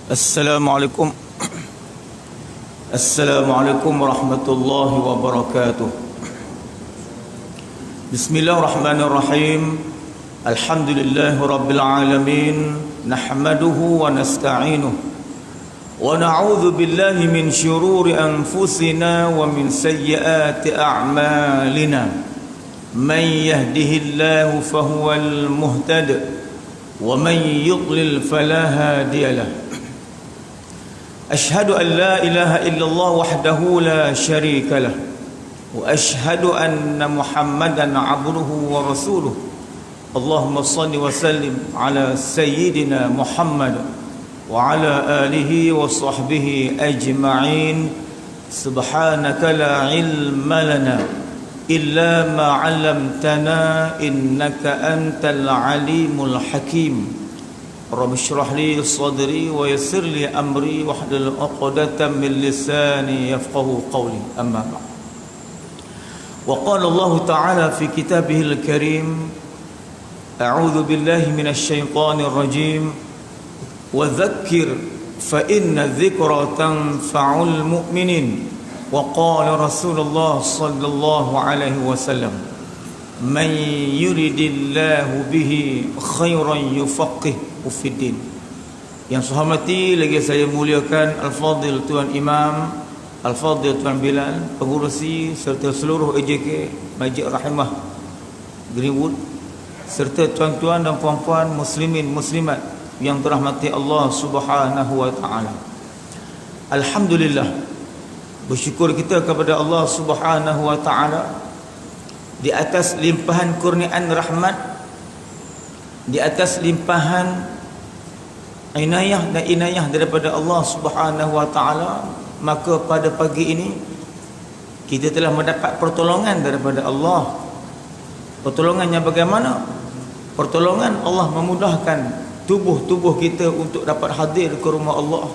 Assalamualaikum Assalamualaikum warahmatullahi wabarakatuh. Bismillahirrahmanirrahim. Alhamdulillahi rabbil alamin. Nahmaduhu wa nasta'inuh wa na'udzu billahi min syururi anfusina wa min sayyiati a'malina. Man yahdihillahu fahuwal muhtadi wa man yudlil fala hadiyalah. أشهد أن لا إله إلا الله وحده لا شريك له وأشهد أن محمدا عبده ورسوله اللهم صل وسلم على سيدنا محمد وعلى آله وصحبه أجمعين سبحانك لا علم لنا إلا ما علمتنا إنك أنت العليم الحكيم Rabbi shrah li sadri wa yassir li amri wahlul 'uqdatam min lisani yafqahu qawli. Amma ba'd. Wa qala Allah ta'ala fi kitabihil karim, a'udzu billahi minasy syaithanir rajim, wa dhakkir fa inna dzikra tanfa'ul mu'minin. Wa qala Rasulullah sallallahu alaihi wasallam, man yuridillahu bihi khairan yufaqqih Ufiddin. Yang saya hormati lagi saya muliakan Al-Fadhil Tuan Imam, Al-Fadhil Tuan Bilal, pengurusi serta seluruh AJK Masjid Rahimah Greenwood, serta tuan-tuan dan puan-puan muslimin muslimat yang dirahmati Allah Subhanahu wa taala. Alhamdulillah, bersyukur kita kepada Allah Subhanahu wa taala di atas limpahan kurniaan rahmat, di atas limpahan inayah dan inayah daripada Allah Subhanahu wa taala. Maka pada pagi ini kita telah mendapat pertolongan daripada Allah. Pertolongannya bagaimana? Pertolongan Allah memudahkan tubuh-tubuh kita untuk dapat hadir ke rumah Allah,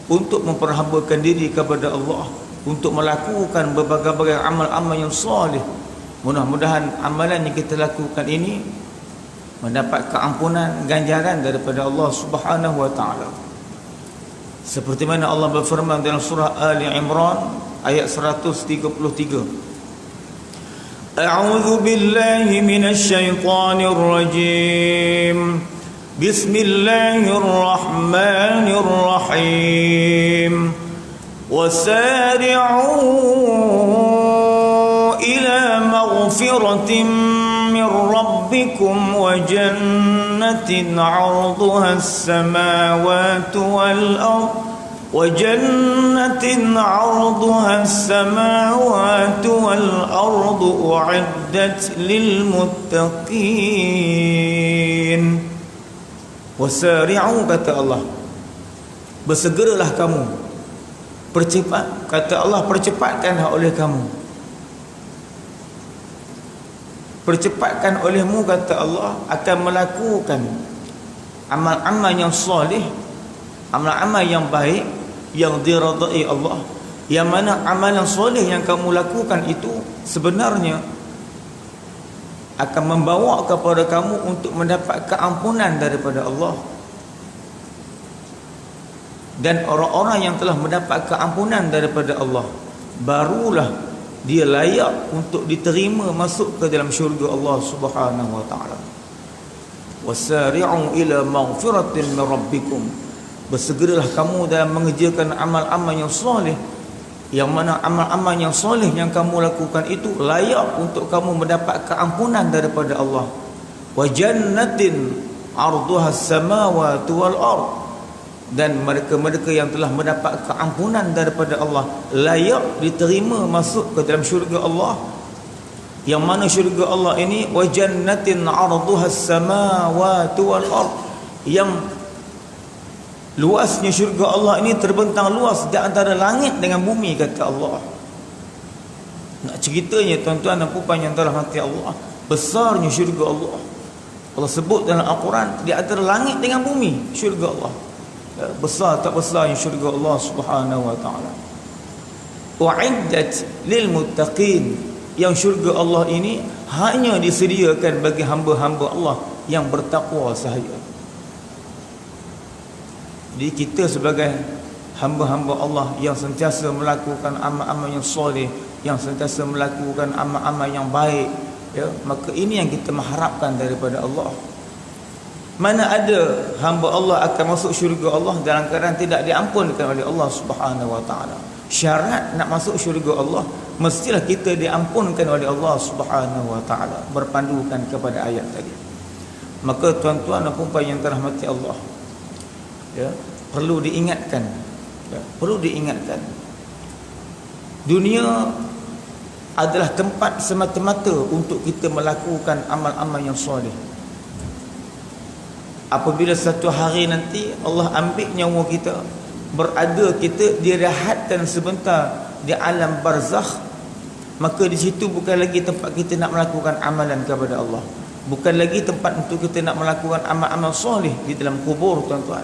untuk memperhambakan diri kepada Allah, untuk melakukan berbagai-bagai amal-amal yang soleh. Mudah-mudahan amalan yang kita lakukan ini mendapat keampunan, ganjaran daripada Allah Subhanahu wa taala. Seperti mana Allah berfirman dalam surah Ali Imran ayat 133. A'udzu billahi minasy syaithanir rajim. Bismillahirrahmanirrahim. Wasari'u ila maghfiratin من ربكم وجنة عرضها السماوات والأرض أعدت للمتقين. وسارعوا kata Allah, bersegeralah kamu, percepat kata Allah, percepatkanlah oleh kamu, percepatkan olehmu kata Allah akan melakukan amal-amal yang soleh, amal-amal yang baik yang diridai Allah. Yang mana amal yang soleh yang kamu lakukan itu sebenarnya akan membawa kepada kamu untuk mendapat keampunan daripada Allah. Dan orang-orang yang telah mendapat keampunan daripada Allah, barulah dia layak untuk diterima masuk ke dalam syurga Allah Subhanahu wa taala. Wasari'u ila maghfiratin min rabbikum. Bersegeralah kamu dalam mengerjakan amal-amal yang soleh, yang mana amal-amal yang soleh yang kamu lakukan itu layak untuk kamu mendapat keampunan daripada Allah. Wa jannatin 'arduha as-samawati wal ardh. Dan mereka-mereka yang telah mendapat keampunan daripada Allah layak diterima masuk ke dalam syurga Allah. Yang mana syurga Allah ini wa jannatin 'arduha as-samawati wal ardh, yang luasnya syurga Allah ini terbentang luas di antara langit dengan bumi kata Allah. Nak ceritanya tuan-tuan dan puan yang dirahmati Allah, besarnya syurga Allah. Allah sebut dalam Al-Quran di antara langit dengan bumi syurga Allah. Besar tak besarnya syurga Allah Subhanahu wa taala. U'iddat lil muttaqin, yang syurga Allah ini hanya disediakan bagi hamba-hamba Allah yang bertakwa sahaja. Jadi kita sebagai hamba-hamba Allah yang sentiasa melakukan amal-amal yang soleh, yang sentiasa melakukan amal-amal yang baik, ya, maka ini yang kita mengharapkan daripada Allah. Mana ada hamba Allah akan masuk syurga Allah dalam keadaan tidak diampunkan oleh Allah Subhanahu wa taala. Syarat nak masuk syurga Allah, mestilah kita diampunkan oleh Allah Subhanahu wa taala, berpandukan kepada ayat tadi. Maka tuan-tuan dan puan yang dirahmati Allah, ya, perlu diingatkan, ya, perlu diingatkan. Dunia adalah tempat semata-mata untuk kita melakukan amal-amal yang soleh. Apabila satu hari nanti Allah ambil nyawa kita, berada kita direhatkan sebentar di alam barzakh, maka di situ bukan lagi tempat kita nak melakukan amalan kepada Allah, bukan lagi tempat untuk kita nak melakukan amal-amal soleh di dalam kubur, tuan-tuan.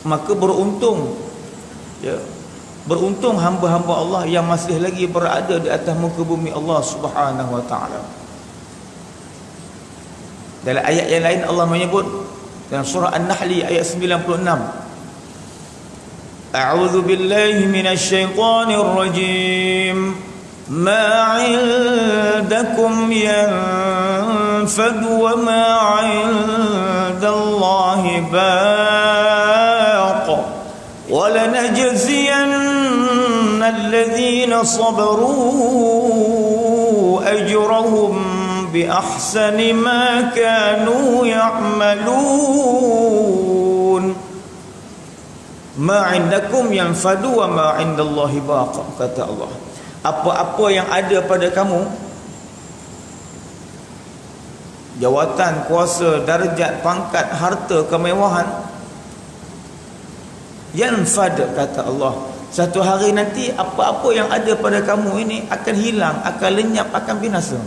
Maka beruntung, ya, beruntung hamba-hamba Allah yang masih lagi berada di atas muka bumi Allah Subhanahu wa taala. Dalam ayat yang lain Allah menyebut dalam surah An-Nahl ayat 96, A'udzu billahi minasy syaithanir rajim. Ma 'indakum yanfad wa ma 'indallahi baq. Wa lanajziyanna alladhina sabaru ajrahum bi ahsani ma kanu ya'malun. Ma 'indakum yanfadu wa ma 'indallahi baq, kata Allah. Apa-apa yang ada pada kamu, jawatan, kuasa, darjat, pangkat, harta, kemewahan, yanfad, kata Allah, satu hari nanti apa-apa yang ada pada kamu ini akan hilang, akan lenyap, akan binasa.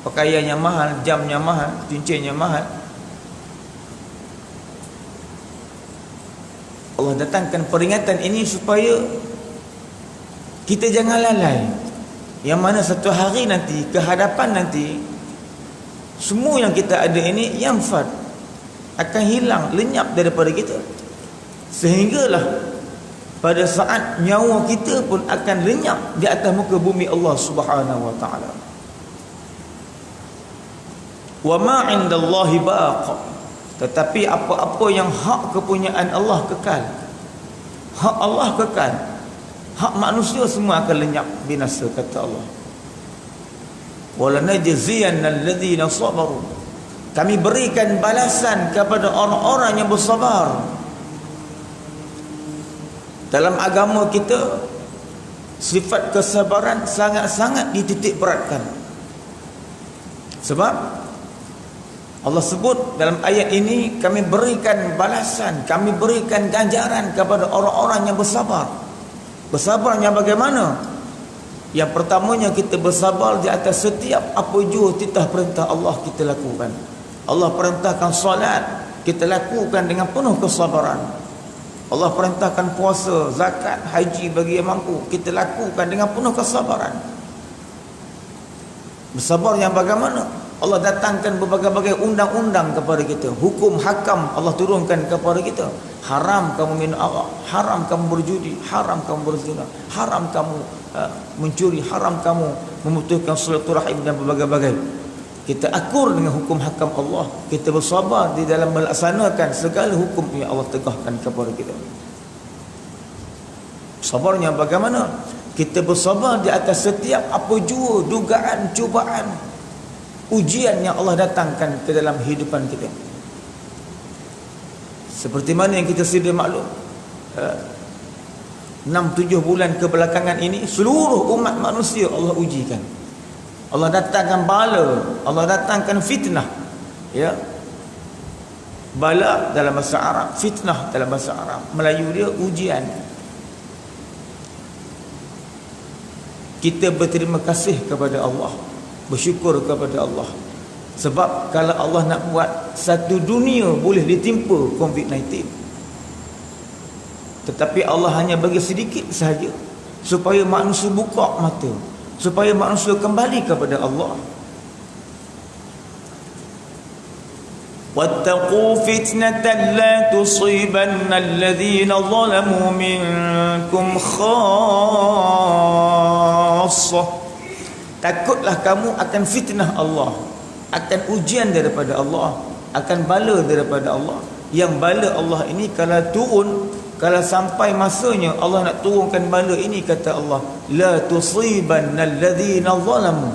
Pakaian yang mahal, jamnya mahal, cincinnya mahal, Allah datangkan peringatan ini supaya kita jangan lalai. Yang mana satu hari nanti, kehadapan nanti, semua yang kita ada ini yanfad, akan hilang, lenyap daripada kita. Sehinggalah pada saat nyawa kita pun akan lenyap di atas muka bumi Allah Subhanahu wa taala. Wa ma 'indallahi baq. Tetapi apa-apa yang hak kepunyaan Allah kekal, hak Allah kekal, hak manusia semua akan lenyap, binasa, kata Allah. Walanajziyanna alladhina sabaru. Kami berikan balasan kepada orang-orang yang bersabar. Dalam agama kita, sifat kesabaran sangat-sangat dititik beratkan. Sebab Allah sebut dalam ayat ini, kami berikan balasan, kami berikan ganjaran kepada orang-orang yang bersabar. Bersabarnya bagaimana? Yang pertamanya, kita bersabar di atas setiap apa jua titah perintah Allah kita lakukan. Allah perintahkan solat, kita lakukan dengan penuh kesabaran. Allah perintahkan puasa, zakat, haji bagi yang mampu, kita lakukan dengan penuh kesabaran. Bersabar yang bagaimana? Allah datangkan berbagai-bagai undang-undang kepada kita, hukum hakam Allah turunkan kepada kita. Haram kamu minum arak, haram kamu berjudi, haram kamu berzina, haram kamu mencuri, haram kamu memutuskan silaturahim dan berbagai-bagai. Kita akur dengan hukum hakam Allah, kita bersabar di dalam melaksanakan segala hukum yang Allah tegakkan kepada kita. Sabarnya bagaimana? Kita bersabar di atas setiap apa jua dugaan, cubaan, ujian yang Allah datangkan ke dalam kehidupan kita. Seperti mana yang kita sedia maklum, 6-7 bulan kebelakangan ini, seluruh umat manusia Allah ujikan. Allah datangkan bala, Allah datangkan fitnah, ya. Bala dalam bahasa Arab, fitnah dalam bahasa Arab, Melayu dia ujian. Kita berterima kasih kepada Allah, bersyukur kepada Allah. Sebab kalau Allah nak buat satu dunia boleh ditimpa COVID-19, tetapi Allah hanya bagi sedikit sahaja supaya manusia buka mata, supaya manusia kembali kepada Allah. wattaqu fitnatan la tusibanna alladhina zalamu minkum khassah. Takutlah kamu akan fitnah Allah, akan ujian daripada Allah, akan bala daripada Allah. Yang bala Allah ini kalau turun, kalau sampai masanya Allah nak turunkan bala ini, kata Allah, la tusibanna alladhina zalamu.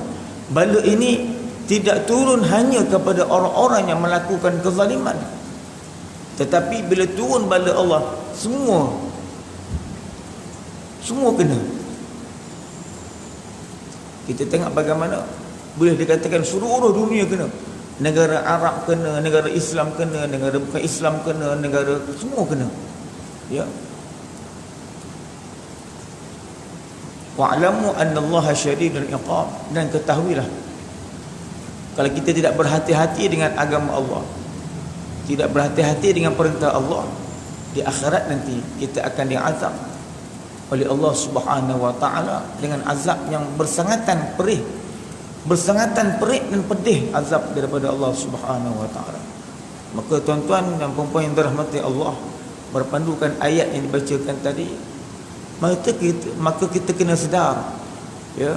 Bala ini tidak turun hanya kepada orang-orang yang melakukan kezaliman, tetapi bila turun bala Allah, semua kena. Kita tengok bagaimana boleh dikatakan seluruh dunia kena. Negara Arab kena, negara Islam kena, negara bukan Islam kena, negara semua kena. Ya. Wa'lamu annallaha syadidul iqab. Dan ketahuilah, kalau kita tidak berhati-hati dengan agama Allah, tidak berhati-hati dengan perintah Allah, di akhirat nanti kita akan diazab oleh Allah Subhanahu wa taala dengan azab yang bersangatan perih dan pedih, azab daripada Allah Subhanahu wa taala. Maka tuan-tuan dan puan-puan yang dirahmati Allah, berpandukan ayat yang dibacakan tadi, maka kita kena sedar, ya,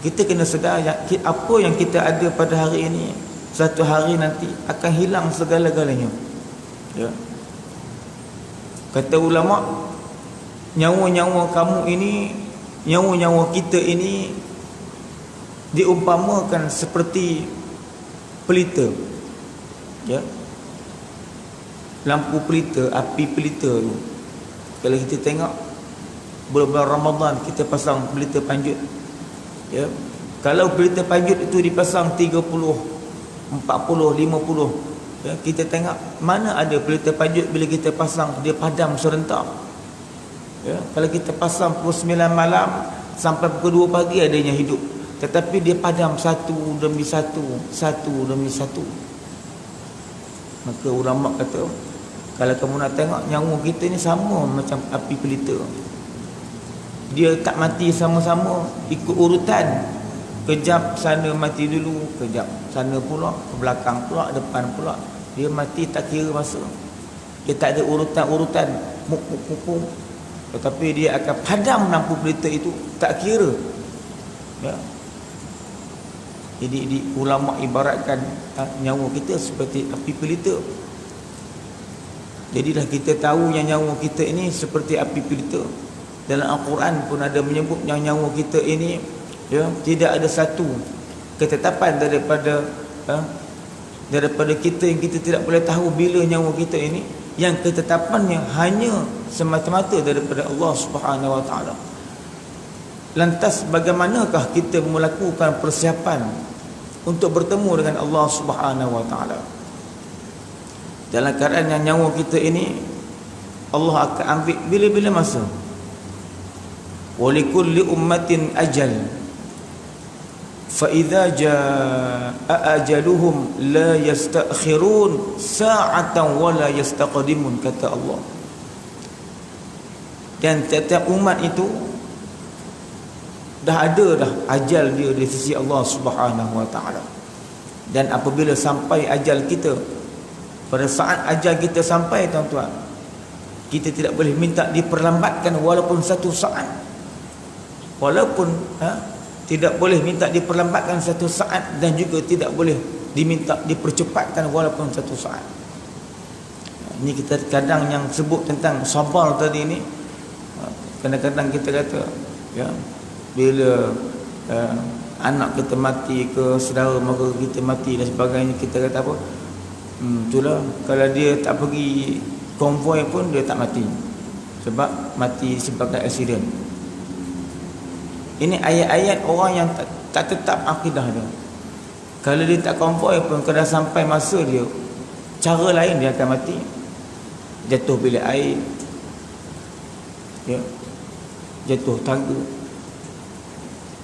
kita kena sedar apa yang kita ada pada hari ini, satu hari nanti akan hilang segala-galanya. Ya. Kata ulama, nyawa-nyawa kamu ini, nyawa-nyawa kita ini diumpamakan seperti pelita, ya, lampu pelita, api pelita tu. Kalau kita tengok bulan Ramadan, kita pasang pelita panjut, ya. Kalau pelita panjut itu dipasang 30, 40, 50, ya, kita tengok mana ada pelita panjut bila kita pasang dia padam serentak. Ya, kalau kita pasang pukul 9 malam sampai pukul 2 pagi adanya hidup, tetapi dia padam satu demi satu. Maka ulama kata, kalau kamu nak tengok nyawa kita ni sama macam api pelita. Dia tak mati sama-sama, ikut urutan. Kejap sana mati dulu, kejap sana pula, ke belakang pula, depan pula. Dia mati tak kira masa. Dia tak ada urutan-urutan, muk. Tetapi dia akan padam lampu pelita itu, tak kira. Ya. Jadi ulama ibaratkan nyawa kita seperti api pelita. Jadilah kita tahu yang nyawa kita ini seperti api pelita. Dalam Al-Quran pun ada menyebut yang nyawa kita ini, ya, tidak ada satu ketetapan daripada kita yang kita tidak boleh tahu bila nyawa kita ini, yang ketetapannya hanya semata-mata daripada Allah Subhanahu wa taala. Lantas bagaimanakah kita melakukan persiapan untuk bertemu dengan Allah Subhanahu wa taala? Dalam keadaan yang nyawa kita ini Allah akan ambil bila-bila masa. Walikulli ummatin ajal, fa idza jaa ajaluhum la yastakhirun sa'atan wa la yastaqdimun, kata Allah. Dan setiap umat itu dah ada ajal dia di sisi Allah Subhanahu wa taala. Dan apabila sampai ajal kita, pada saat ajal kita sampai, tuan-tuan, kita tidak boleh minta diperlambatkan walaupun satu saat. Tidak boleh minta diperlambatkan satu saat, dan juga tidak boleh diminta dipercepatkan walaupun satu saat. Ini kita kadang yang sebut tentang sabar tadi ni, kadang-kadang kita kata, ya, bila anak kita mati ke, saudara mara kita mati dan sebagainya, kita kata apa? Itulah, kalau dia tak pergi konvoi pun dia tak mati, sebab mati sebagai aksiden. Ini ayat-ayat orang yang tak tetap akidah dia. Kalau dia tak konvoi pun, kalau sampai masa dia, cara lain dia akan mati. Jatuh bilik air, ya, jatuh tangga,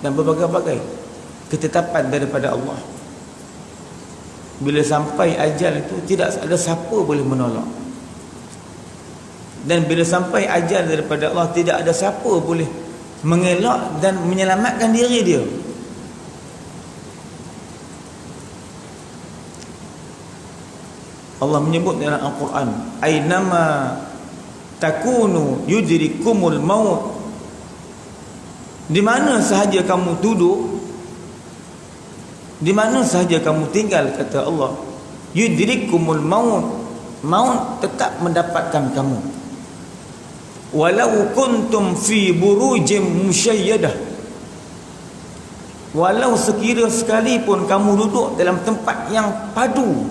dan berbagai-bagai ketetapan daripada Allah. Bila sampai ajal itu, tidak ada siapa boleh menolak. Dan bila sampai ajal daripada Allah, tidak ada siapa boleh mengelak dan menyelamatkan diri dia. Allah menyebut dalam Al-Quran, ainama takunu yudrikumul maut. Di mana sahaja kamu duduk, di mana sahaja kamu tinggal, kata Allah, yudrikumul maut, maut tetap mendapatkan kamu. Walau kuntum fi burujim musyayyadah, walau sekira sekalipun kamu duduk dalam tempat yang padu,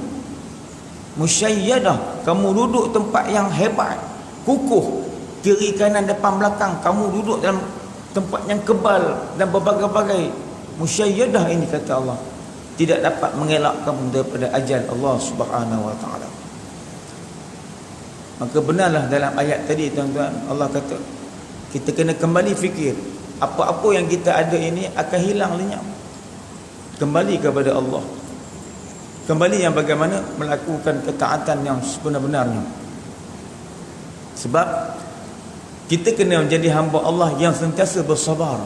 musyayyadah, kamu duduk tempat yang hebat, kukuh, kiri kanan depan belakang, kamu duduk dalam tempat yang kebal dan berbagai-bagai, musyayyadah ini, kata Allah, tidak dapat mengelak kamu daripada ajal Allah Subhanahu wa taala. Maka benarlah dalam ayat tadi, tuan-tuan, Allah kata kita kena kembali fikir, apa-apa yang kita ada ini akan hilang lenyap. Kembali kepada Allah, kembali yang bagaimana melakukan ketaatan yang sebenar-benarnya. Sebab kita kena menjadi hamba Allah yang sentiasa bersabar.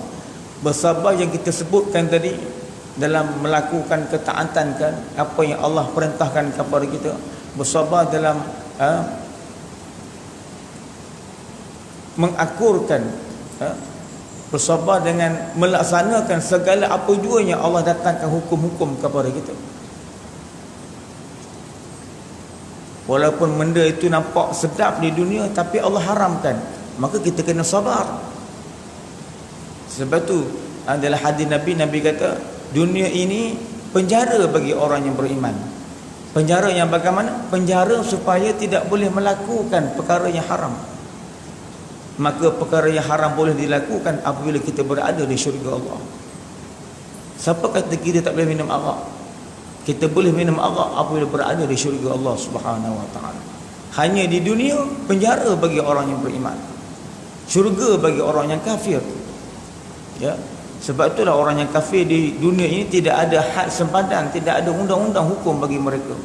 Bersabar yang kita sebutkan tadi dalam melakukan ketaatan, kan, apa yang Allah perintahkan kepada kita. Bersabar dalam mengakurkan, bersabar dengan melaksanakan segala apa jua yang Allah datangkan hukum-hukum kepada kita. Walaupun benda itu nampak sedap di dunia, tapi Allah haramkan, maka kita kena sabar. Sebab tu adalah hadis Nabi, Nabi kata dunia ini penjara bagi orang yang beriman. Penjara yang bagaimana? Penjara supaya tidak boleh melakukan perkara yang haram. Maka perkara yang haram boleh dilakukan apabila kita berada di syurga Allah. Siapa kata kita tak boleh minum arak? Kita boleh minum arak apabila berada di syurga Allah Subhanahu wa taala. Hanya di dunia penjara bagi orang yang beriman, syurga bagi orang yang kafir. Ya, sebab itulah orang yang kafir di dunia ini tidak ada had sempadan, tidak ada undang-undang hukum bagi mereka.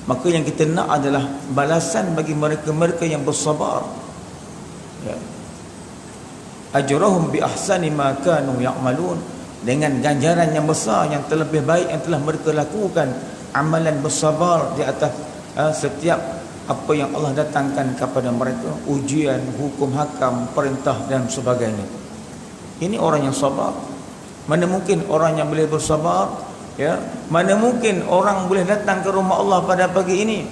Maka yang kita nak adalah balasan bagi mereka-mereka yang bersabar. Ya. Ajrahum bi ahsani ma kanu ya'malun, dengan ganjaran yang besar yang terlebih baik yang telah mereka lakukan, amalan bersabar di atas setiap apa yang Allah datangkan kepada mereka, ujian, hukum hakam, perintah dan sebagainya. Ini orang yang sabar. Mana mungkin orang yang boleh bersabar, ya, mana mungkin orang boleh datang ke rumah Allah pada pagi ini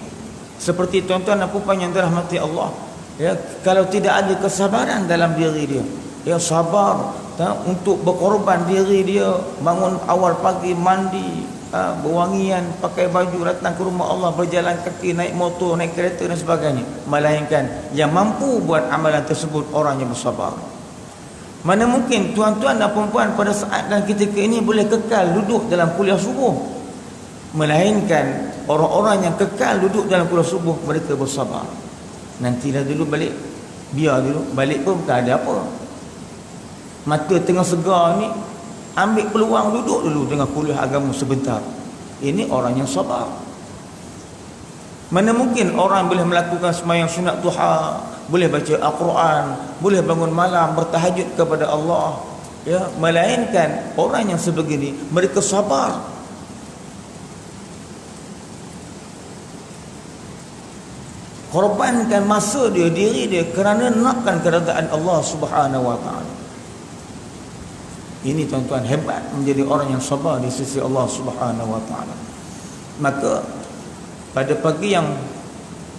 seperti tuan-tuan dan puan yang telah mati Allah, ya, kalau tidak ada kesabaran dalam diri dia, ya, sabar untuk berkorban diri dia, bangun awal pagi, mandi, berwangian, pakai baju, datang ke rumah Allah, berjalan kaki, naik motor, naik kereta dan sebagainya. Melainkan yang mampu buat amalan tersebut orang yang bersabar. Mana mungkin tuan-tuan dan puan-puan pada saat dan ketika ini boleh kekal duduk dalam kuliah subuh. Melainkan orang-orang yang kekal duduk dalam kuliah subuh, mereka bersabar. Nantilah dulu balik, biar dulu, balik pun tak ada apa. Mata tengah segar ni, ambil peluang duduk dulu dengan kuliah agama sebentar. Ini orang yang sabar. Mana mungkin orang boleh melakukan sembahyang sunat duha, boleh baca Al-Quran, boleh bangun malam bertahajud kepada Allah, ya, melainkan orang yang sebegini mereka sabar. Korbankan masa dia, diri dia kerana nakkan keredaan Allah Subhanahu wa taala. Ini tuan-tuan hebat menjadi orang yang sabar di sisi Allah Subhanahu wa taala. Maka pada pagi yang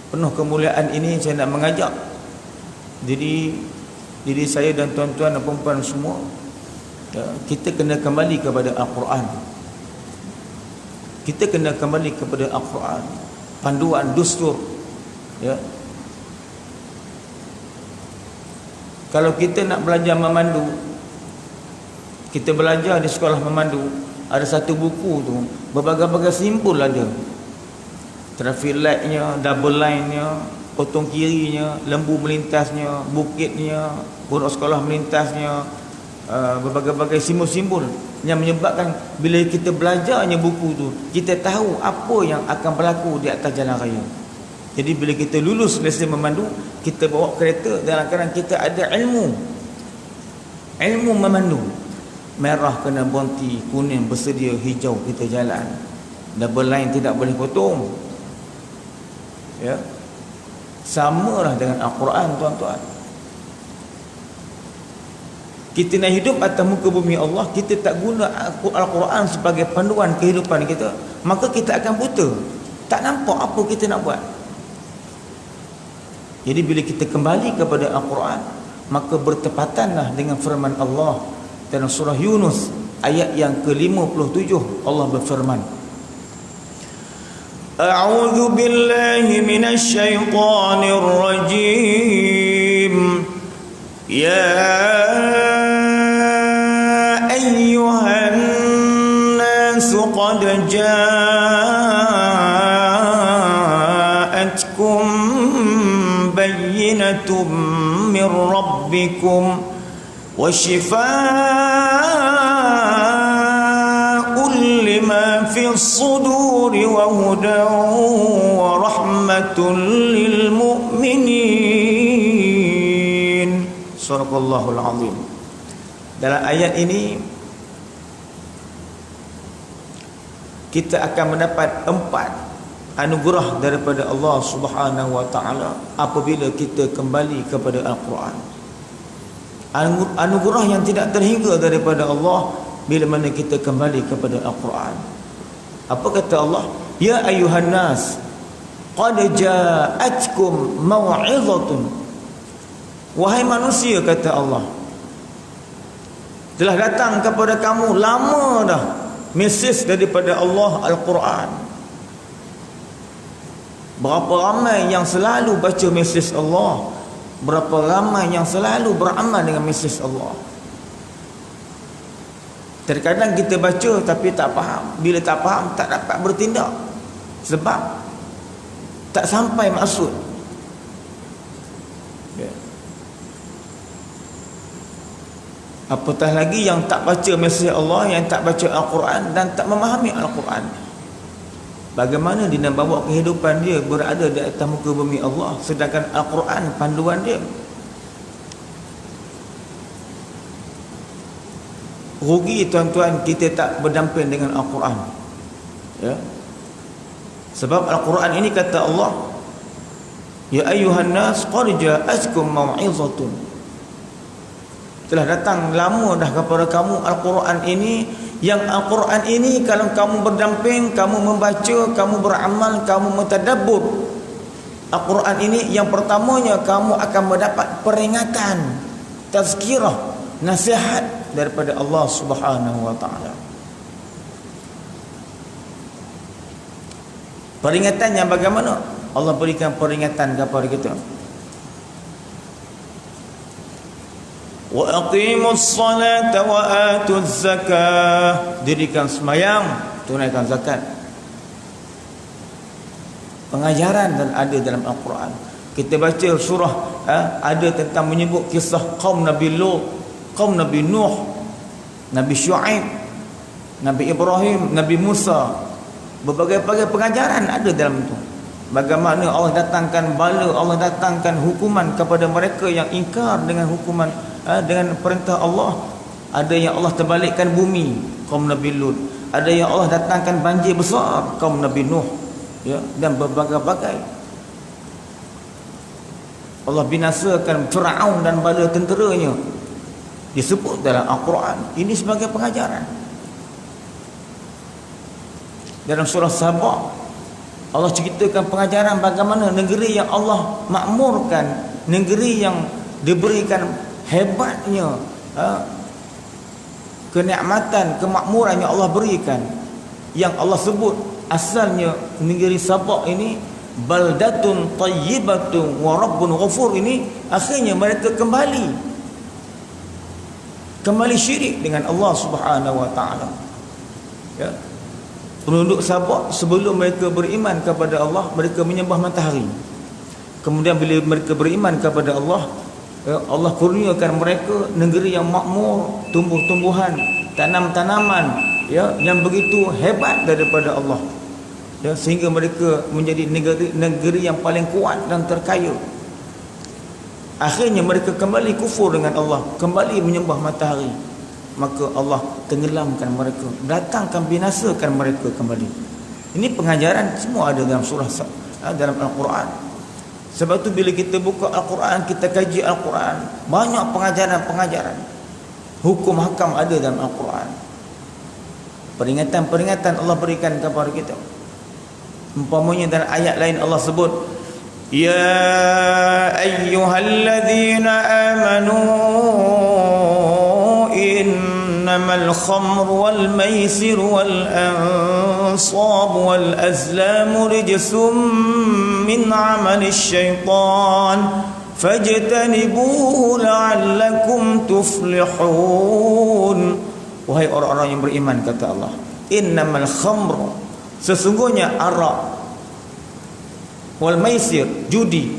penuh kemuliaan ini saya nak mengajak diri saya dan tuan-tuan dan puan-puan semua, ya, kita kena kembali kepada Al-Quran. Kita kena kembali kepada Al-Quran, panduan dustur, ya. Kalau kita nak belajar memandu, kita belajar di sekolah memandu, ada satu buku tu berbagai-bagai simbol ada. Traffic lightnya, double line-nya, potong kirinya, lembu melintasnya, bukitnya, budak sekolah melintasnya, berbagai-bagai simbol-simbol yang menyebabkan bila kita belajarnya buku tu, kita tahu apa yang akan berlaku di atas jalan raya. Jadi bila kita lulus lesen memandu, kita bawa kereta dalam keadaan kita ada ilmu memandu. Merah kena berhenti, kuning bersedia, hijau kita jalan. Double line tidak boleh potong. Ya. Samalah dengan Al-Quran, tuan-tuan. Kita nak hidup atas muka bumi Allah, kita tak guna Al-Quran sebagai panduan kehidupan kita, maka kita akan buta. Tak nampak apa kita nak buat. Jadi bila kita kembali kepada Al-Quran, maka bertepatanlah dengan firman Allah dalam surah Yunus ayat yang ke-57. Allah berfirman, A'udzu billahi minasy syaithanir rajim. Ya ayyuhan nas qad ja'atkum bayyinatun min rabbikum wa shifaa'un lima fis suduri wa hudan wa rahmatun lil mu'minin. Sadaqallahul azim. Dalam ayat ini kita akan mendapat 4 anugerah daripada Allah Subhanahu wa taala apabila kita kembali kepada Al-Quran. Anugerah yang tidak terhingga daripada Allah bila mana kita kembali kepada Al-Quran. Apa kata Allah? Ya ayyuhan nas qad ja'atkum mau'izatun. Wahai manusia, kata Allah, telah datang kepada kamu lama dah mesej daripada Allah Al-Quran. Berapa ramai yang selalu baca mesej Allah, berapa ramai yang selalu beramal dengan mesej Allah. Terkadang kita baca tapi tak faham. Bila tak faham, tak dapat bertindak, sebab tak sampai maksud. Apatah lagi yang tak baca mesej Allah, yang tak baca Al-Quran dan tak memahami Al-Quran. Bagaimana dia nak bawa kehidupan dia berada di atas muka bumi Allah, sedangkan Al-Quran panduan dia. Rugi, tuan-tuan, kita tak berdamping dengan Al-Quran. Ya. Sebab Al-Quran ini kata Allah, Ya ayyuhan nas qad ja'atkum mau'izatun. Telah datang lama dah kepada kamu Al-Quran ini. Yang Al-Quran ini kalau kamu berdamping, kamu membaca, kamu beramal, kamu mentadabbur Al-Quran ini, yang pertamanya kamu akan mendapat peringatan, tazkirah, nasihat daripada Allah Subhanahu wa taala. Peringatan yang bagaimana? Allah berikan peringatan kepada kita. Wa aqimus salata wa atuz zakah. Dirikan sembahyang, tunaikan zakat. Pengajaran dan ada dalam Al-Quran. Kita baca surah ada tentang menyebut kisah kaum Nabi Lut, kaum Nabi Nuh, Nabi Syuaib, Nabi Ibrahim, Nabi Musa. Berbagai-bagai pengajaran ada dalam itu. Bagaimana Allah datangkan bala, Allah datangkan hukuman kepada mereka yang ingkar dengan hukuman, dengan perintah Allah. Ada yang Allah terbalikkan bumi, kaum Nabi Lut. Ada yang Allah datangkan banjir besar, kaum Nabi Nuh, ya, dan berbagai-bagai. Allah binasakan Firaun dan bala tenteranya, disebut dalam Al-Quran. Ini sebagai pengajaran. Dalam surah Sabah Allah ceritakan pengajaran bagaimana negeri yang Allah makmurkan, negeri yang diberikan hebatnya kenikmatan, kemakmuran yang Allah berikan, yang Allah sebut asalnya negeri Sabah ini baldatun tayyibatun wa rabbun ghafur. Ini akhirnya mereka kembali syirik dengan Allah Subhanahu wa taala. Ya. Penduduk Sabah sebelum mereka beriman kepada Allah, mereka menyembah matahari. Kemudian bila mereka beriman kepada Allah, ya, Allah kurniakan mereka negeri yang makmur, tumbuh-tumbuhan, tanam-tanaman, ya, yang begitu hebat daripada Allah, ya, sehingga mereka menjadi negeri yang paling kuat dan terkaya. Akhirnya mereka kembali kufur dengan Allah, kembali menyembah matahari. Maka Allah tenggelamkan mereka, datangkan binasakan mereka kembali. Ini pengajaran semua ada dalam surah, dalam Al-Quran. Sebab tu bila kita buka Al-Quran, kita kaji Al-Quran, banyak pengajaran-pengajaran. Hukum hakam ada dalam Al-Quran. Peringatan-peringatan Allah berikan kepada kita. Umpamanya dalam ayat lain Allah sebut, ya ayyuhalladzina amanu innamal khamru wal maisiru wal ansabu wal azlamu rijsum min amalis syaitan fajtanibuhu la'allakum tuflihun. Wahai orang-orang yang beriman, kata Allah, innamal khamru, sesungguhnya arak, wal maisir, judi,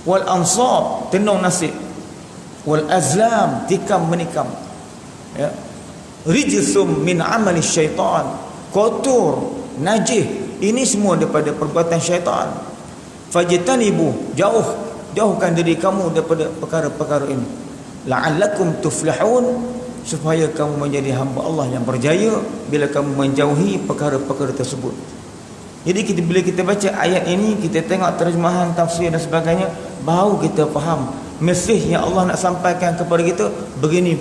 wal ansab, tenung nasib, wal azlam, tikam menikam, ya, rijsum min amali syaitan, kotor, najis, ini semua daripada perbuatan syaitan. Fajtanibu, jauhkan diri kamu daripada perkara-perkara ini, la'allakum tuflihun, supaya kamu menjadi hamba Allah yang berjaya bila kamu menjauhi perkara-perkara tersebut. Jadi bila kita baca ayat ini, kita tengok terjemahan, tafsir dan sebagainya, baru kita faham mesej yang Allah nak sampaikan kepada kita begini.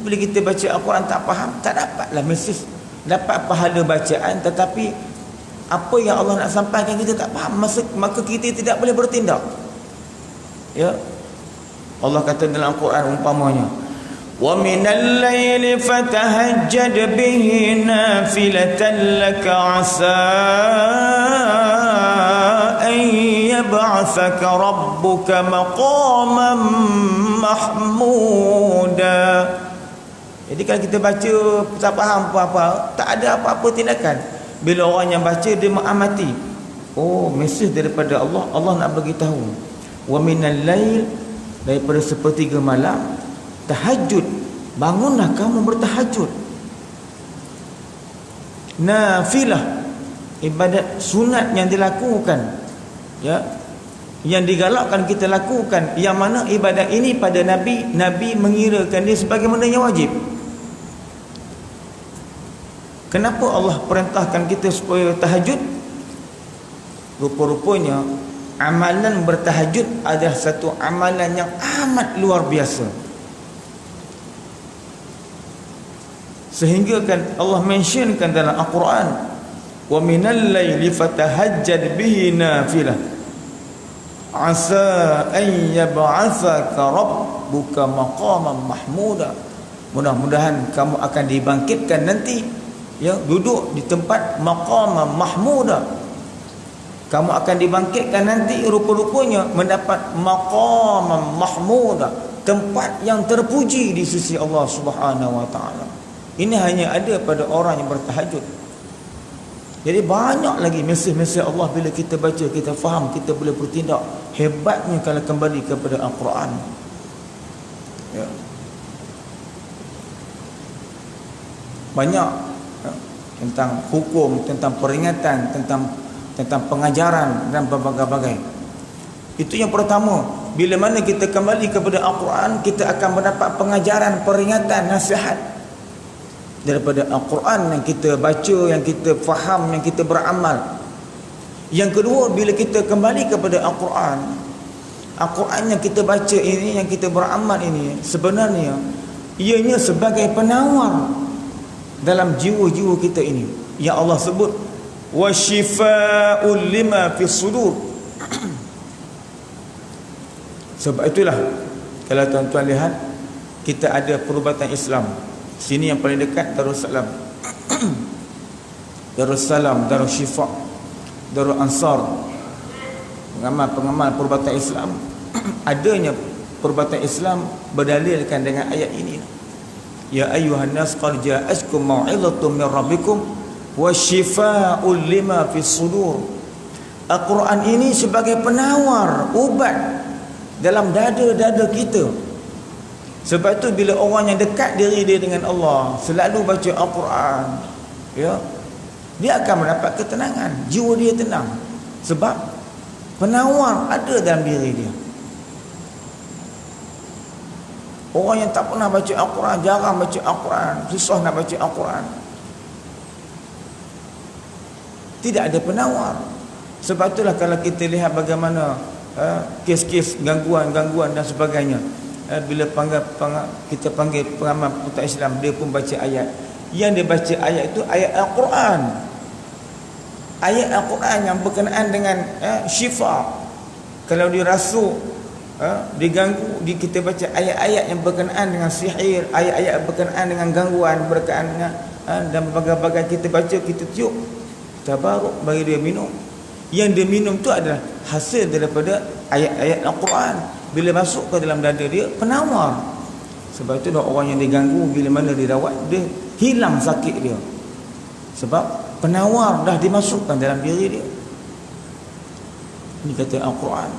Bila kita baca Al-Quran tak faham, tak dapatlah mesej, dapat pahala bacaan, tetapi apa yang Allah nak sampaikan kita tak faham, maka kita tidak boleh bertindak. Ya, Allah kata dalam Al-Quran umpamanya, wa minal laili fatahajjad bihi nafilatan laka asa an yab'athaka rabbuka maqaman mahmuda. Jadi kalau kita baca tak faham apa-apa, tak ada apa-apa tindakan. Bila orang yang baca dia mengamati, oh, mesej daripada Allah, Allah nak bagi tahu, wa minal lail, daripada sepertiga malam, tahajud, bangunlah kamu bertahajud. Nafilah, ibadat sunat yang dilakukan, ya, yang digalakkan kita lakukan, yang mana ibadat ini pada Nabi mengirakan dia sebagai benda yang wajib. Kenapa Allah perintahkan kita supaya tahajud? Rupa-rupanya amalan bertahajud adalah satu amalan yang amat luar biasa, sehingga kan Allah mentionkan dalam Al-Quran, wa minal laili fatahajjad bihi nafilah asa an yab'athaka rabbuka maqaman mahmuda. Mudah-mudahan kamu akan dibangkitkan nanti, ya, duduk di tempat maqaman mahmuda. Kamu akan dibangkitkan nanti, rupa-rupanya mendapat maqaman mahmuda, tempat yang terpuji di sisi Allah Subhanahu wa taala. Ini hanya ada pada orang yang bertahajud. Jadi banyak lagi mesej-mesej Allah bila kita baca, kita faham, kita boleh bertindak. Hebatnya kalau kembali kepada Al-Quran. Ya. Banyak, ya, tentang hukum, tentang peringatan, tentang pengajaran dan berbagai-bagai. Itu yang pertama. Bila mana kita kembali kepada Al-Quran, kita akan mendapat pengajaran, peringatan, nasihat daripada Al-Quran yang kita baca, yang kita faham, yang kita beramal. Yang kedua, bila kita kembali kepada Al-Quran, Al-Quran yang kita baca ini, yang kita beramal ini, sebenarnya ianya sebagai penawar dalam jiwa-jiwa kita ini, yang Allah sebut wa shifaa'un lima fi sudur. Sebab itulah kalau tuan-tuan lihat, kita ada perubatan Islam. Sini yang paling dekat Darussalam. Darussalam, Darusshifa, Darul Ansar. Pengamal perubatan Islam. Adanya perubatan Islam berdalilkan dengan ayat ini. Ya ayyuhan nas qad ja'atkum mau'izatun min rabbikum wa shifaa'un lima fis sudur. Al-Quran ini sebagai penawar, ubat dalam dada-dada kita. Sebab itu bila orang yang dekat diri dia dengan Allah selalu baca Al-Quran, ya, dia akan mendapat ketenangan, jiwa dia tenang. Sebab penawar ada dalam diri dia. Orang yang tak pernah baca Al-Quran, jarang baca Al-Quran, susah nak baca Al-Quran, tidak ada penawar. Sebab itulah kalau kita lihat bagaimana kes-kes gangguan dan sebagainya, bila kita panggil pengamal putra Islam, dia pun baca ayat. Yang dia baca ayat itu ayat Al-Quran. Ayat Al-Quran yang berkenaan dengan syifa. Kalau dia rasuk, diganggu, kita baca ayat-ayat yang berkenaan dengan sihir, ayat-ayat berkenaan dengan gangguan, berkenaan dengan dan bagai-bagai kita baca, kita tiup, tabaruk bagi dia minum. Yang dia minum tu adalah hasil daripada ayat-ayat Al-Quran. Bila masuk ke dalam dada dia, penawar. Sebab itu orang yang diganggu, bila mana dirawat, dia hilang sakit dia. Sebab penawar dah dimasukkan dalam diri dia. Ini kata Al-Quran.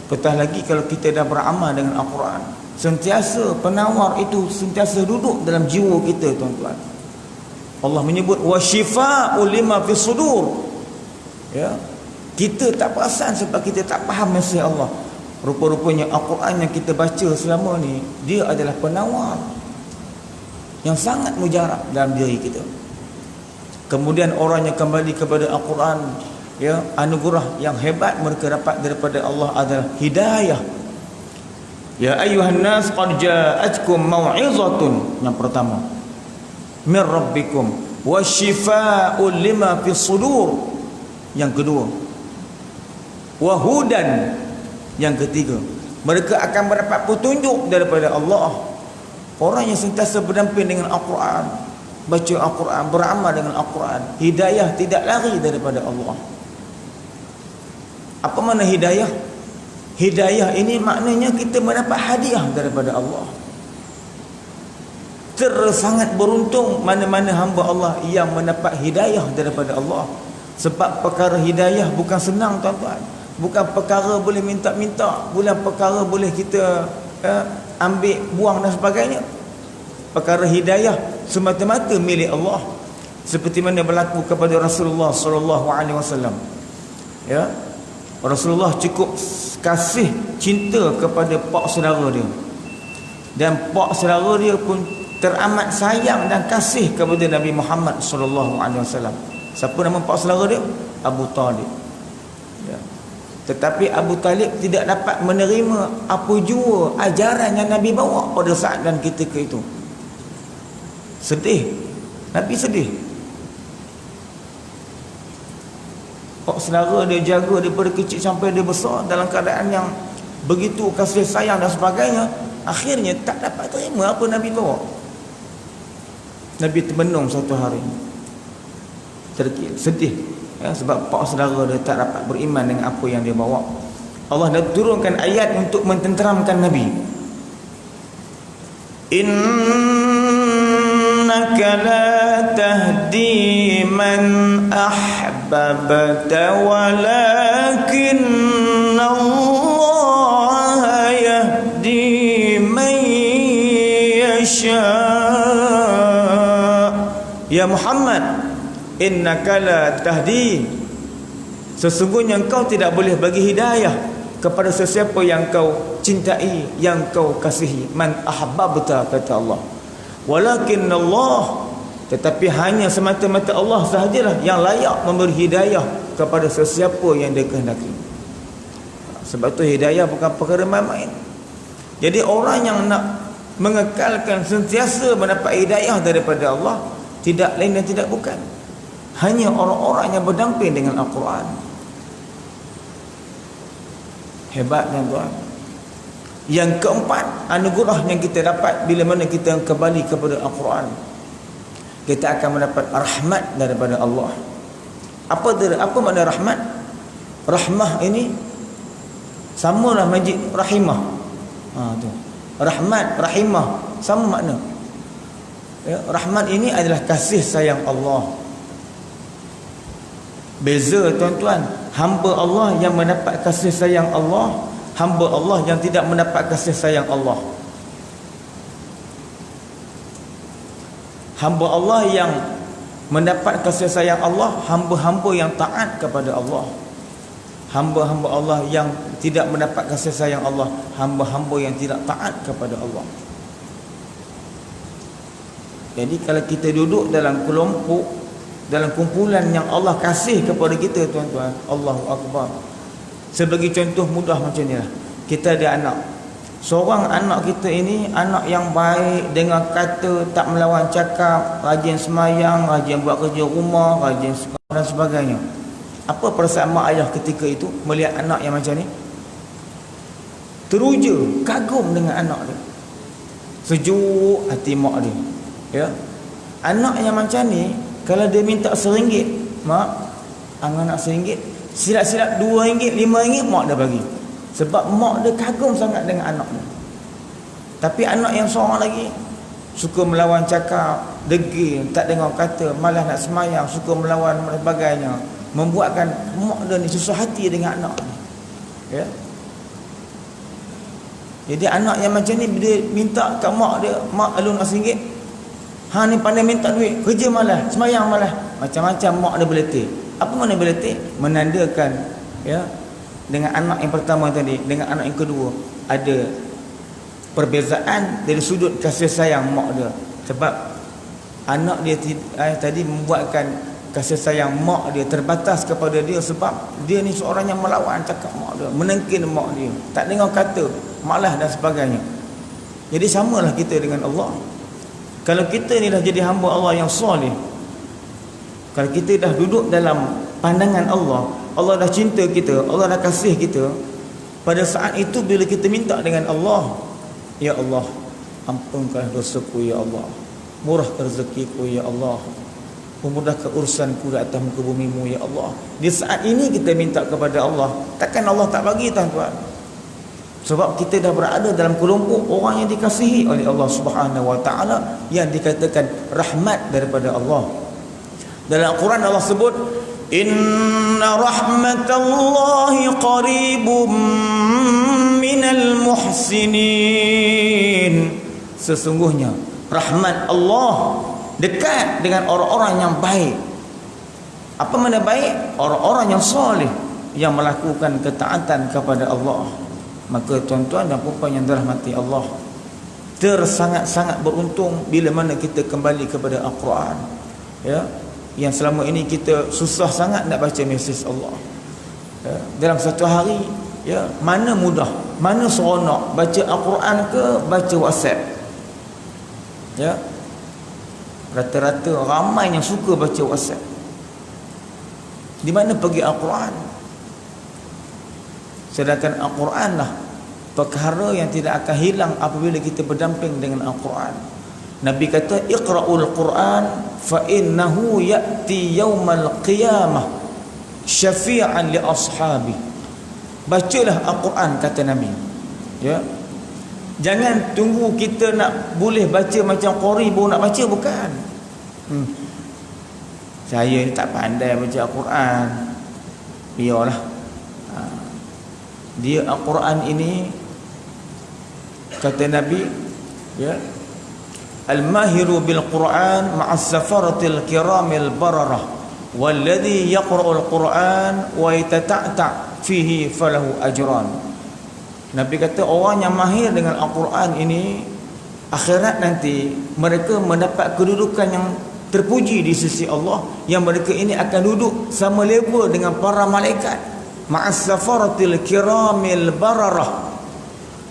Apatah lagi kalau kita dah beramal dengan Al-Quran, sentiasa penawar itu sentiasa duduk dalam jiwa kita, tuan-tuan. Allah menyebut wasyifa'u lima fi sudur. Ya, kita tak perasan sebab kita tak faham mesej Allah. Rupa-rupanya Al-Quran yang kita baca selama ni, dia adalah penawar yang sangat mujarab dalam diri kita. Kemudian orang yang kembali kepada Al-Quran, ya, anugerah yang hebat mereka dapat daripada Allah adalah hidayah. Ya ayyuhan nas qad ja'atkum mau'izatun, yang pertama, min rabbikum wasyifaa'un lima fis sudur. Yang kedua, wahudan. Yang ketiga, mereka akan mendapat petunjuk daripada Allah. Orang yang sentiasa berdamping dengan Al-Quran, baca Al-Quran, beramal dengan Al-Quran, hidayah tidak lari daripada Allah. Apa makna hidayah? Hidayah ini maknanya kita mendapat hadiah daripada Allah. Sangat beruntung mana-mana hamba Allah yang mendapat hidayah daripada Allah. Sebab perkara hidayah bukan senang, tuan-tuan. Bukan perkara boleh minta-minta, bukan perkara boleh kita ambil, buang dan sebagainya. Perkara hidayah semata-mata milik Allah. Seperti mana berlaku kepada Rasulullah sallallahu alaihi wasallam. Ya. Rasulullah cukup kasih cinta kepada pak saudara dia. Dan pak saudara dia pun teramat sayang dan kasih kepada Nabi Muhammad sallallahu alaihi wasallam. Siapa nama pak saudara dia? Abu Talib. Ya. Tetapi Abu Talib tidak dapat menerima apa jua ajaran yang Nabi bawa pada saat dan ketika itu. Sedih. Nabi sedih. Pak saudara dia jaga daripada kecil sampai dia besar dalam keadaan yang begitu kasih sayang dan sebagainya. Akhirnya tak dapat terima apa Nabi bawa. Nabi termenung satu hari, terkil, sedih, ya, sebab pak saudara dia tak dapat beriman dengan apa yang dia bawa. Allah dah turunkan ayat untuk mententeramkan Nabi. Innaka la tahdi man ahbabta walakinna Allah yahdi man yasha. Ya Muhammad, innaka la tahdi, sesungguhnya engkau tidak boleh bagi hidayah kepada sesiapa yang kau cintai, yang kau kasihi. Man ahbabta, kata Allah. Walakin Allah, tetapi hanya semata-mata Allah sahajalah yang layak memberi hidayah kepada sesiapa yang dia kehendaki. Sebab tu hidayah bukan perkara main-main. Jadi orang yang nak mengekalkan sentiasa mendapat hidayah daripada Allah, tidak lain dan tidak bukan, hanya orang-orang yang berdamping dengan Al-Quran. Hebat, tuan-tuan. Yang keempat, anugerah yang kita dapat bila mana kita kembali kepada Al-Quran, kita akan mendapat rahmat daripada Allah. Apa makna rahmat? Rahmah ini samalah majid rahimah. Tu. Rahmat, rahimah sama makna. Ya, rahmat ini adalah kasih sayang Allah. Beza, tuan-tuan, hamba Allah yang mendapat kasih sayang Allah, hamba Allah yang tidak mendapat kasih sayang Allah. Hamba Allah yang mendapat kasih sayang Allah, hamba-hamba yang taat kepada Allah. Hamba-hamba Allah yang tidak mendapat kasih sayang Allah, hamba-hamba yang tidak taat kepada Allah. Jadi kalau kita duduk dalam kelompok, dalam kumpulan yang Allah kasih kepada kita, tuan-tuan. Allahu Akbar. Sebagai contoh mudah macam ni lah. Kita ada anak. Seorang anak kita ini anak yang baik, dengan kata, tak melawan cakap, rajin semayang, rajin buat kerja rumah, rajin sekolah dan sebagainya. Apa perasaan mak ayah ketika itu melihat anak yang macam ni? Teruja, kagum dengan anak dia. Sejuk hati mak dia. Ya. Anak yang macam ni, kalau dia minta RM1, mak, angan nak RM1, silap-silap RM2, RM5, mak dah bagi. Sebab mak dia kagum sangat dengan anak dia. Tapi anak yang seorang lagi, suka melawan cakap, degil, tak dengar kata, malah nak semayang, suka melawan dan sebagainya, membuatkan mak dia ni susah hati dengan anak ni. Ya. Jadi anak yang macam ni, dia minta kat mak dia, mak alun RM1, ni pandai minta duit, kerja malah, semayang malah, macam-macam mak dia berletih. Apa mana berletih? Menandakan, ya, dengan anak yang pertama tadi, dengan anak yang kedua ada perbezaan dari sudut kasih sayang mak dia. Sebab anak dia tadi membuatkan kasih sayang mak dia terbatas kepada dia, sebab dia ni seorang yang melawan cakap mak dia, menengkin mak dia, tak dengar kata, malah dan sebagainya. Jadi samalah kita dengan Allah. Kalau kita ni dah jadi hamba Allah yang soleh, kalau kita dah duduk dalam pandangan Allah, Allah dah cinta kita, Allah dah kasih kita, pada saat itu bila kita minta dengan Allah, ya Allah, ampunkan dosaku ya Allah, murahkan rezekiku ya Allah, memudahkan urusanku di atas muka bumimu ya Allah. Di saat ini kita minta kepada Allah, takkan Allah tak bagi, tuan-tuan? Sebab kita dah berada dalam kelompok orang yang dikasihi oleh Allah Subhanahu wa taala, yang dikatakan rahmat daripada Allah. Dalam Al-Quran Allah sebut, inna rahmatallahi qaribum minal muhsinin. Sesungguhnya rahmat Allah dekat dengan orang-orang yang baik. Apa makna baik? Orang-orang yang soleh, yang melakukan ketaatan kepada Allah. Maka tuan-tuan dan puan yang dirahmati Allah, tersangat-sangat beruntung bila mana kita kembali kepada Al-Quran. Ya, yang selama ini kita susah sangat nak baca mesej Allah. Ya, dalam satu hari, ya, mana mudah, mana seronok baca Al-Quran ke baca WhatsApp. Ya, rata-rata ramai yang suka baca WhatsApp. Di mana pergi Al-Quran? Sedangkan Al-Quran lah perkara yang tidak akan hilang apabila kita berdamping dengan Al-Quran. Nabi kata, iqra'ul Quran fa innahu ya'ti yawmal qiyamah syafi'an li ashabi. Bacalah Al-Quran, kata Nabi. Ya. Jangan tunggu kita nak boleh baca macam qari baru nak baca, bukan. Saya ni tak pandai baca Al-Quran. Biarlah. Dia Al-Quran ini, kata Nabi, ya, al-mahiru bil Quran ma'as safaratil kiramil bararah walladhi yaqra'ul Quran wa yatata'ta' fihi falahu ajran. Nabi kata orang yang mahir dengan Al-Quran ini, akhirat nanti mereka mendapat kedudukan yang terpuji di sisi Allah, yang mereka ini akan duduk sama level dengan para malaikat. Ma'as safaratil kiramil bararah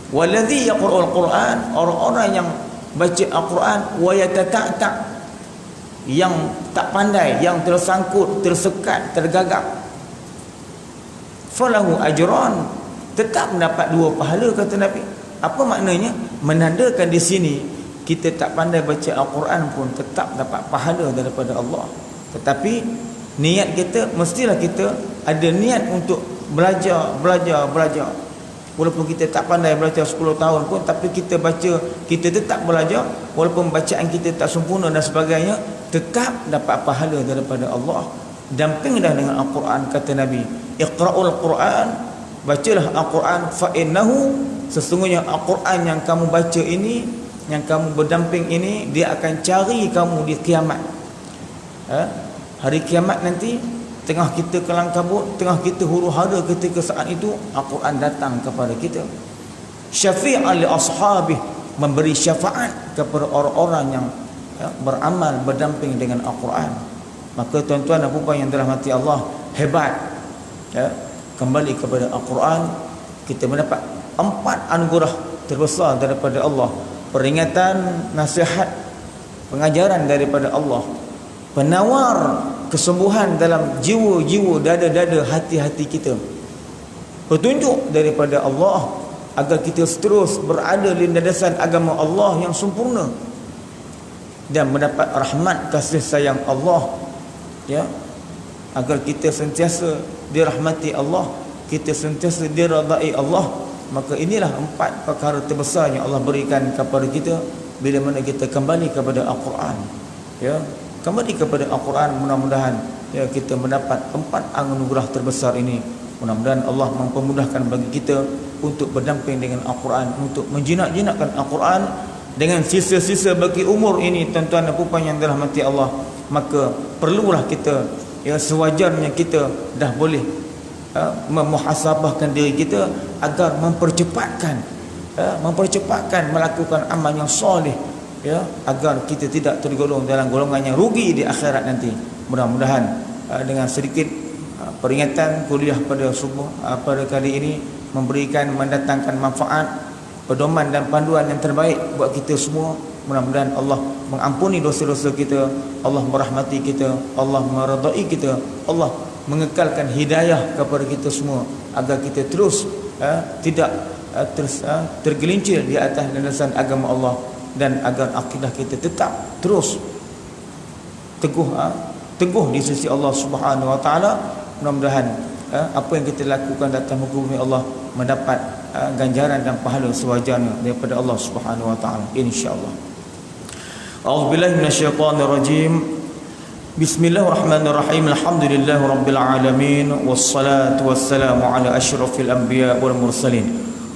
walladhi yaqra'ul Quran, orang-orang yang baca Al-Quran, wa yatata'ta', yang tak pandai, yang tersangkut, tersekat, tergagap, falahu ajran, tetap mendapat 2 pahala, kata Nabi. Apa maknanya? Menandakan di sini kita tak pandai baca Al-Quran pun tetap dapat pahala daripada Allah. Tetapi niat kita, mestilah kita ada niat untuk belajar. Walaupun kita tak pandai belajar 10 tahun pun, tapi kita baca, kita tetap belajar. Walaupun bacaan kita tak sempurna dan sebagainya, tetap dapat pahala daripada Allah. Dampinglah dengan Al-Quran, kata Nabi. Iqra'ul Quran, bacalah Al-Quran, fa innahu, sesungguhnya Al-Quran yang kamu baca ini, yang kamu berdamping ini, dia akan cari kamu di kiamat. Hari kiamat nanti, tengah kita kelang kabut, tengah kita huru-hara, ketika saat itu Al-Quran datang kepada kita. Syafi'an li ashabih, memberi syafaat kepada orang-orang yang beramal berdamping dengan Al-Quran. Maka tuan-tuan dan puan yang dirahmati Allah, hebat ya, kembali kepada Al-Quran, kita mendapat 4 anugerah terbesar daripada Allah. Peringatan, nasihat, pengajaran daripada Allah, penawar kesembuhan dalam jiwa-jiwa, dada-dada, hati-hati kita, petunjuk daripada Allah agar kita terus berada di landasan agama Allah yang sempurna dan mendapat rahmat kasih sayang Allah ya, agar kita sentiasa dirahmati Allah, kita sentiasa diridai Allah. Maka inilah 4 perkara terbesar yang Allah berikan kepada kita bila mana kita kembali kepada Al-Quran ya, kembali kepada Al-Quran. Mudah-mudahan ya, kita mendapat 4 anugerah terbesar ini. Mudah-mudahan Allah mempermudahkan bagi kita untuk berdamping dengan Al-Quran, untuk menjinak-jinakkan Al-Quran dengan sisa-sisa bagi umur ini. Tuan-tuan dan puan yang dirahmati Allah, maka perlulah kita ya, sewajarnya kita dah boleh memuhasabahkan diri kita agar mempercepatkan melakukan amal yang soleh ya, agar kita tidak tergolong dalam golongan yang rugi di akhirat nanti. Mudah-mudahan dengan sedikit peringatan kuliah pada subuh pada kali ini mendatangkan manfaat, pedoman dan panduan yang terbaik buat kita semua. Mudah-mudahan Allah mengampuni dosa-dosa kita, Allah merahmati kita, Allah meridai kita, Allah mengekalkan hidayah kepada kita semua agar kita terus tidak tergelincir di atas landasan agama Allah, dan agar akidah kita tetap terus teguh di sisi Allah Subhanahu wa taala. Mudah-mudahan apa yang kita lakukan datang muka bumi Allah mendapat ganjaran dan pahala sewajarnya daripada Allah Subhanahu wa taala, insyaallah. A'udzubillahi minasyaitonir rajim. Bismillahirrahmanirrahim. Alhamdulillahi rabbil alamin, wassalatu wassalamu ala asyrafil anbiya wal mursalin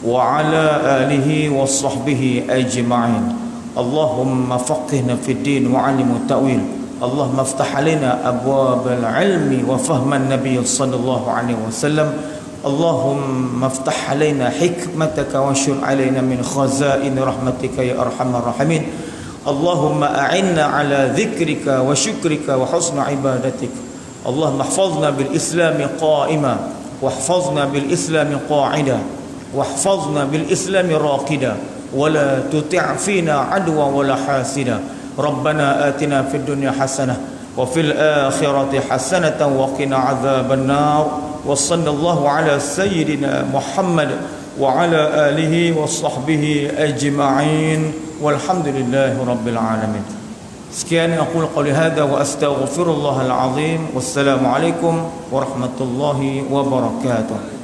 wa ala alihi wassahbihi ajma'in. Allahumma faqihna fid din wa 'allimna ta'wil. Allahumma iftah 'alaina abwabal 'ilmi wa fahman nabiy sallallahu alaihi wasallam. Allahumma iftah 'alaina hikmataka wa syur 'alaina min khazain rahmatika ya arhamar rahimin. Allahumma a'inna ala dhikrika wa syukrika wa husna ibadatik. Allahumma ihfazna bil islami qa'ima wa ihfazna bil islami qa'ida wa ihfazna bil islami raqida wa la tuti' fina adwa wa la hasida. Rabbana atina fid dunya hasanah wa fil akhirati hasanatan wa qina adzaban nar. Wa sallallahu ala sayyidina Muhammad wa ala alihi wa sahbihi ajma'in. Walhamdulillahi rabbil alamin. Sekian aku qali hadza wa astaghfirullahal azim. Wassalamu alaikum warahmatullahi wabarakatuh.